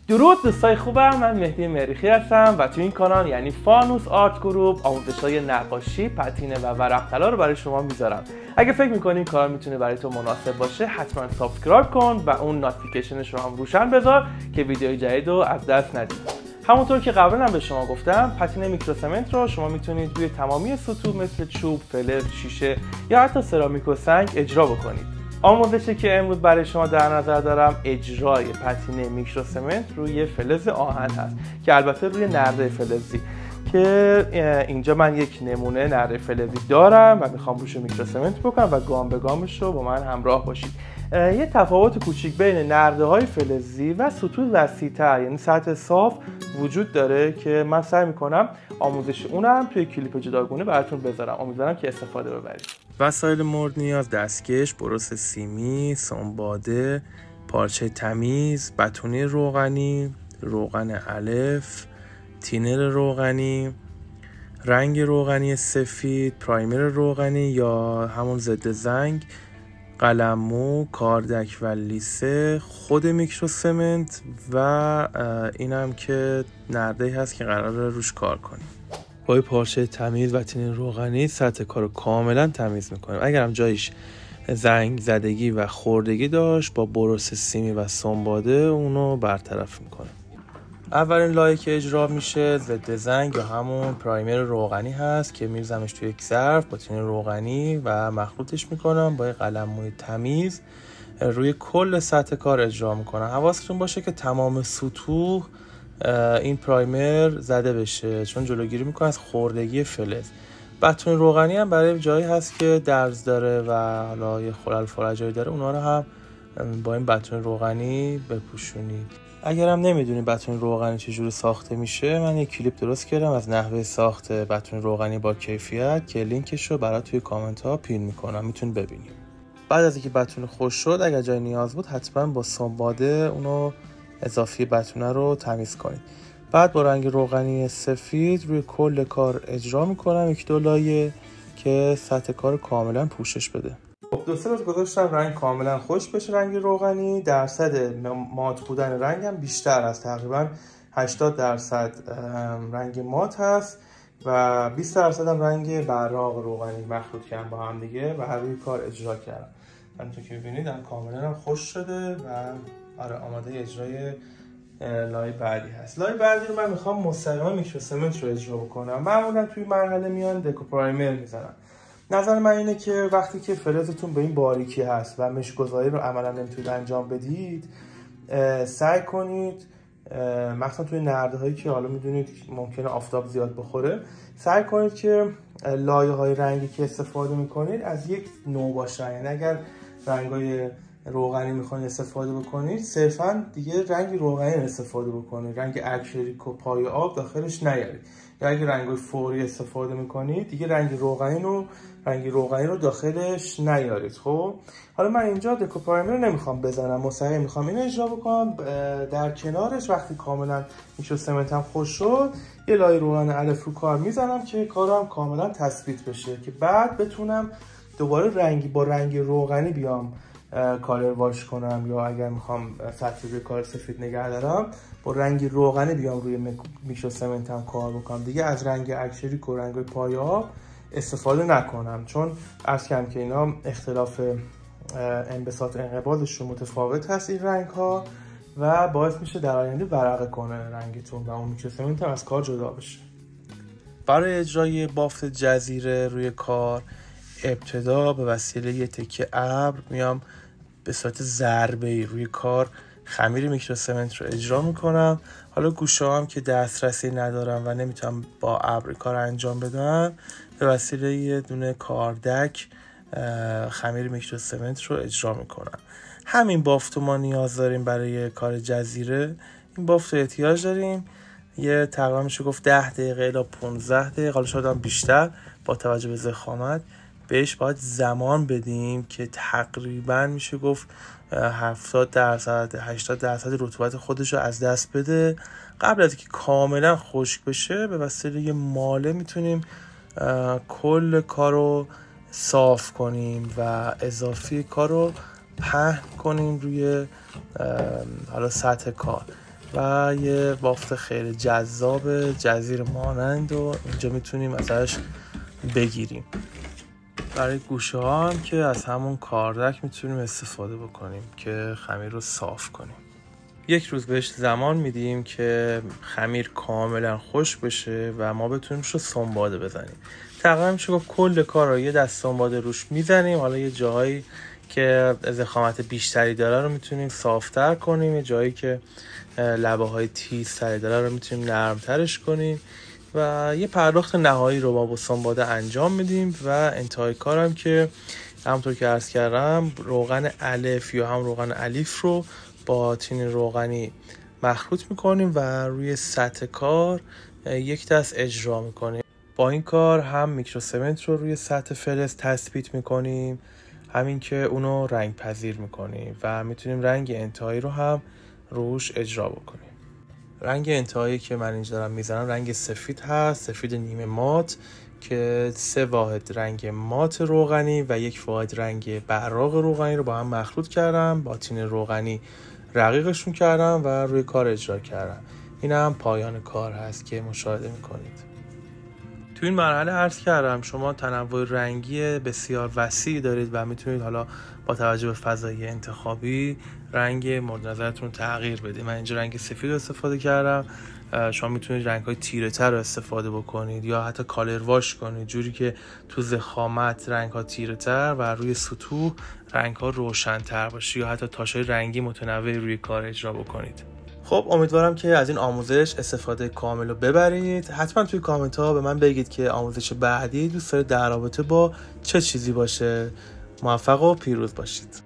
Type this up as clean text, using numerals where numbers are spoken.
درود دوستای خوبم، من مهدی مریخی هستم و تو این کانال یعنی فانوس آرت گروپ آموزش‌های نقاشی، پتینه و ورق طلا رو برای شما میذارم. اگه فکر می‌کنی این کار میتونه برای تو مناسب باشه، حتما سابسکرایب کن و اون نوتیفیکیشنش رو هم روشن بذار که ویدیوی جدید رو از دست ندید. همونطور که قبلا هم به شما گفتم، پتینه میکروسمنت رو شما میتونید روی تمامی سطوح مثل چوب، فلز، شیشه یا حتی سرامیک و سنگ اجرا بکنید. آموزشی که امروز برای شما در نظر دارم اجرای پتینه میکروسمنت روی فلز آهن هست که البته روی نرده فلزی که اینجا من یک نمونه نرده فلزی دارم و میخوام روش میکروسمنت بکنم و گام به گامش رو با من همراه باشید. یه تفاوت کوچیک بین نرده های فلزی و سطوح وسیع‌تر یعنی سطح صاف وجود داره که من سعی میکنم آموزش اونم توی کلیپ جداگونه براتون بذارم. امیدوارم که استفاده ببرید. وسایل مورد نیاز: دستکش، بروس سیمی، سنباده، پارچه تمیز، بتونه روغنی، روغن الف، تینر روغنی، رنگ روغنی سفید، پرایمر روغنی یا همون ضد زنگ، قلممو، کاردک و لیسه، خود میکروسمنت و اینم که نرده‌ای هست که قراره روش کار کنیم. با پارچه تمیز و تینر روغنی سطح کارو کاملا تمیز میکنیم. اگرم جایش زنگ زدگی و خوردگی داشت با بروس سیمی و سنباده اونو برطرف میکنیم. اولین لایه که اجرا میشه ضد زنگ یا همون پرایمر روغنی هست که میرزمش توی یک ظرف با تینر روغنی و مخلوطش میکنم با قلمموی تمیز روی کل سطح کار اجرا میکنم. حواستون باشه که تمام سطوح این پرایمر زده بشه چون جلوگیری میکنه از خوردگی فلز. بتونه روغنی هم برای جایی هست که درز داره و حالا یه خلل فرجایی داره، اونا رو هم با این بتونه روغنی بپوشونید. اگر هم نمیدونید بتونه روغنی چجوری ساخته میشه، من یک کلیپ درست کردم از نحوه ساخت بتونه روغنی با کیفیت که لینکش رو برات توی کامنت ها پین میکنم، میتونید ببینید. بعد از اینکه بتونه خوش شد، اگر جای نیاز بود حتما با سنباده اونو اضافی بتونه رو تمیز کنید. بعد با رنگ روغنی سفید روی کل کار اجرا میکنم یک دو لایه که سطح کار کاملا پوشش بده. دو سه روز گذاشتم رنگ کاملا خوش بشه. رنگ روغنی درصد مات بودن رنگ هم بیشتر است، تقریبا 80% رنگ مات هست و 20% هم رنگ براق روغنی مخلوط کردم با هم دیگه و هر روی کار اجرا کردم. همونطور که می‌بینید هم کاملا خوش شده و آره آماده اجرای لایه بعدی هست. لایه بعدی رو من میخوام مستقیما میکروسمنت رو اجرا بکنم. معمولا توی مرحله میان دکو پرایمر میزنم. نظر من اینه که وقتی که فلزتون به این باریکی هست و مشک‌گذاری رو عملا نمیتونید انجام بدید، سعی کنید مثلا توی نرده هایی که حالا میدونید ممکنه آفتاب زیاد بخوره، سعی کنید که لایه های رنگی که استفاده میکنید از یک نوع باشه. یعنی اگر رنگای روغنی میخواین استفاده بکنید، صرفا دیگه رنگ روغنی استفاده بکنید، رنگ اکریلیک و پای آب داخلش نیارید. یا اگه رنگای فوری استفاده میکنید دیگه رنگ روغنی رو داخلش نیارید. خب حالا من اینجا دکو پرایمر نمیخوام بزنم، مستقیم میخوام اینو اجرا بکنم. در کنارش وقتی کاملا میکروسمنتم خوش شد، یه لایه روغن الف رو کار میزنم که کارم کاملا تثبیت بشه که بعد بتونم دوباره با رنگ روغنی بیام کالر واش کنم، یا اگر میخوام سطح روی کار سفید نگه دارم با رنگ روغنی بیام روی میکروسمنتم کار بکنم. دیگه از رنگ اکریلیک و رنگ پای آب استفاده نکنم چون عرض کردم که اینا اختلاف انبساط انقباضشون متفاوت هست این رنگ ها و باعث میشه در آینده ورقه کنه رنگتون و اون میکروسمنت هم از کار جدا بشه. برای اجرای بافت جزیره روی کار ابتدا به وسیله یه تکه ابر میام به صورت ضربه‌ای روی کار خمیر میکروسمنت رو اجرا میکنم. حالا گوشه هم که دسترسی ندارم و نمیتونم با ابر کار انجام بدم، به وسیله یه دونه کاردک خمیر میکروسمنت رو اجرا میکنم. همین بافت ما نیاز داریم برای کار جزیره. این بافت رو احتیاج داریم. یه تقریبا میشه گفت 10 دقیقه الی 15 دقیقه، حالا شاید هم بیشتر با توجه به ضخامت بهش باید زمان بدیم که تقریبا میشه گفت 70% 80% رطوبت خودش رو از دست بده. قبل از اینکه کاملا خشک بشه به وسیله یه ماله میتونیم کل کارو صاف کنیم و اضافی کارو پهن کنیم روی حالا سطح کار. و یه بافت خیلی جذاب جزیره مانند رو اینجا میتونیم ازش بگیریم. برای گوشه ها هم که از همون کاردک میتونیم استفاده بکنیم که خمیر رو صاف کنیم. یک روز بهش زمان میدیم که خمیر کاملا خشک بشه و ما بتونیم رو سنباده بزنیم. تقریبا میشه گفت کل کار رو یه دست سنباده روش میزنیم. حالا یه جایی که ضخامت بیشتری داره رو میتونیم صافتر کنیم، یه جایی که لبه های تیزتری داره رو میتونیم نرمترش کنیم و یه پرداخت نهایی رو با سنباده انجام میدیم و انتهای کارم که همونطور که عرض کردم روغن الف یا هم روغن الیف رو با تین روغنی مخلوط میکنیم و روی سطح کار یک دست اجرا میکنیم. با این کار هم میکروسمنت رو روی سطح فلز تثبیت میکنیم، همین که اونو رنگ پذیر میکنیم و میتونیم رنگ انتهایی رو هم روش اجرا بکنیم. رنگ انتهایی که من اینجا دارم میزنم رنگ سفید هست، سفید نیمه مات که 3 واحد رنگ مات روغنی و 1 واحد رنگ براق روغنی رو با هم مخلوط کردم، با تین روغنی رقیقشون کردم و روی کار اجرا کردم. این هم پایان کار هست که مشاهده میکنید. تو این مرحله عرض کردم شما تنوع رنگی بسیار وسیع دارید و میتونید حالا با توجه به فضای انتخابی رنگ مورد نظرتون تغییر بدید. من اینجا رنگ سفید رو استفاده کردم، شما میتونید رنگ‌های تیره‌تر رو استفاده بکنید یا حتی کالر واش کنید جوری که تو ضخامت رنگ‌ها تیره‌تر و روی سطوح رنگ‌ها روشن‌تر باشه یا حتی تاشای رنگی متنوعی روی کار اجرا بکنید. خب امیدوارم که از این آموزش استفاده کامل رو ببرید. حتما توی کامنت ها به من بگید که آموزش بعدی دوست دارید در رابطه با چه چیزی باشه. موفق و پیروز باشید.